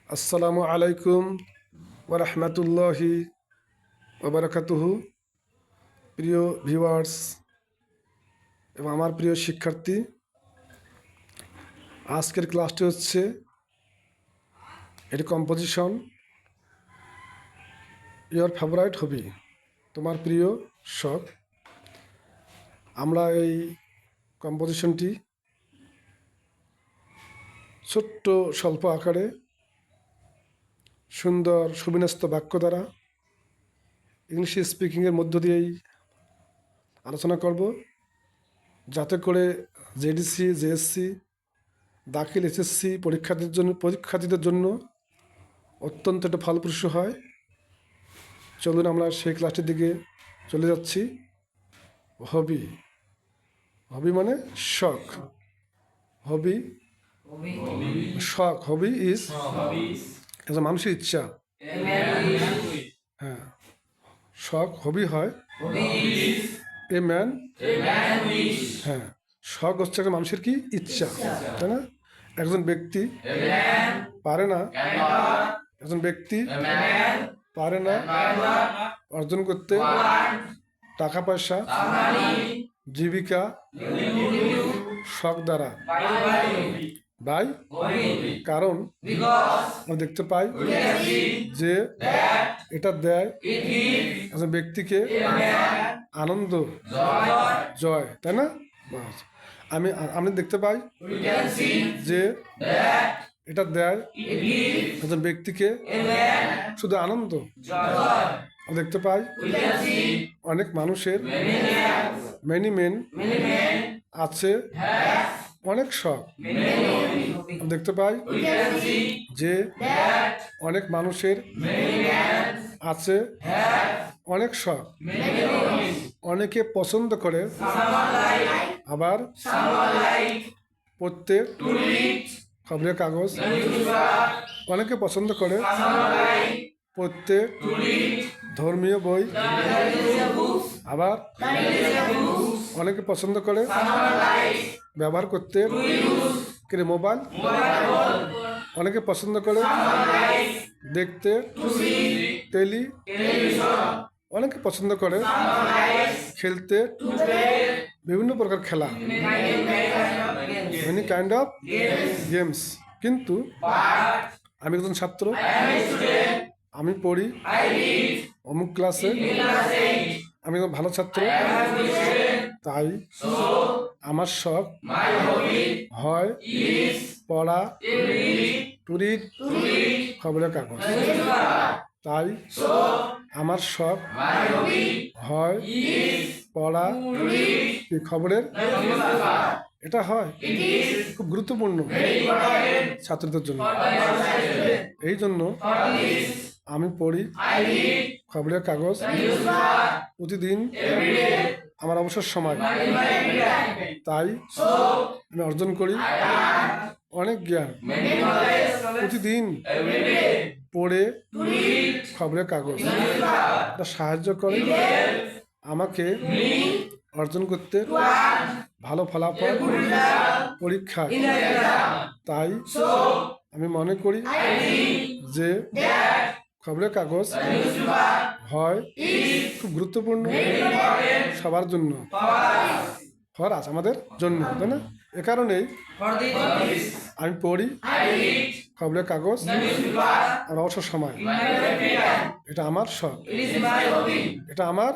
আসসালামু আলাইকুম ওয়া রাহমাতুল্লাহি ওয়া বারাকাতুহু। প্রিয় ভিউয়ার্স এবং আমার প্রিয় শিক্ষার্থী, আজকের ক্লাসটি হচ্ছে এটি কম্পোজিশন ইয়োর ফেভারাইট হবি, তোমার প্রিয় শখ। আমরা এই কম্পোজিশনটি ছোট্ট স্বল্প আকারে সুন্দর সুবিন্যস্ত বাক্য দ্বারা ইংলিশ স্পিকিংয়ের মধ্য দিয়েই আলোচনা করব, যাতে করে জেডিসি, জেএসসি, দাখিল, এসএসসি পরীক্ষার্থীদের জন্য অত্যন্ত একটা ফলপ্রসূ হয়। চলুন আমরা সেই ক্লাসটির দিকে চলে যাচ্ছি। হবি, হবি মানে শখ। হবি, শখ। হবি ইজ একজন মানুষের ইচ্ছা। হ্যাঁ, শখ হবি হয় এ ম্যান। হ্যাঁ, শখ হচ্ছে একটা মানুষের কি ইচ্ছা, তাই না? একজন ব্যক্তি পারে না, একজন ব্যক্তি পারে না অর্জন করতে টাকা পয়সা, জীবিকা, শখ দ্বারা। বাই কারণ আমরা দেখতে পাই যে এটা দেয় একজন ব্যক্তিকে আনন্দ, জয়, তাই না? আমি দেখতে পাই যে এটা দেয় একজন ব্যক্তিকে শুধু আনন্দ। দেখতে পাই অনেক মানুষের মেনি মেন আছে অনেক শখ। দেখতে পাই যে অনেক মানুষের আছে অনেক শখ। অনেকে পছন্দ করে আবার পড়তে খবরের কাগজ, অনেকে পছন্দ করে পড়তে ধর্মীয় বই, আবার অনেকে পছন্দ করে ব্যবহার করতে মোবাইল, অনেকে পছন্দ করে দেখতে অনেকে পছন্দ করে খেলতে বিভিন্ন প্রকার খেলা, মেনি কাইন্ড অফ গেমস। কিন্তু আমি একজন ছাত্র, আমি পড়ি অমুক ক্লাসে, আমি একজন ভালো ছাত্র, তাই আমার শখ হয় পড়া, টুরিট, খবরের কাগজ। তাই আমার শখ হয় পড়া, খবরের। এটা হয় খুব গুরুত্বপূর্ণ ছাত্রদের জন্য। এই জন্য আমি পড়ি খবরের কাগজ প্রতিদিন আমার অবসর সময়। তাই আমি অর্জন করি অনেক জ্ঞান। প্রতিদিন পড়ে খবরের কাগজ এটা সাহায্য করে আমাকে অর্জন করতে ভালো ফলাফল পরীক্ষায়। তাই আমি মনে করি যে খবরের কাগজ হয় খুব গুরুত্বপূর্ণ সবার জন্য, ফরাজ আমাদের জন্য, তাই না? এ কারণেই আমি পড়ি খবরের কাগজ আর অবসর সময়। এটা আমার শখ, এটা আমার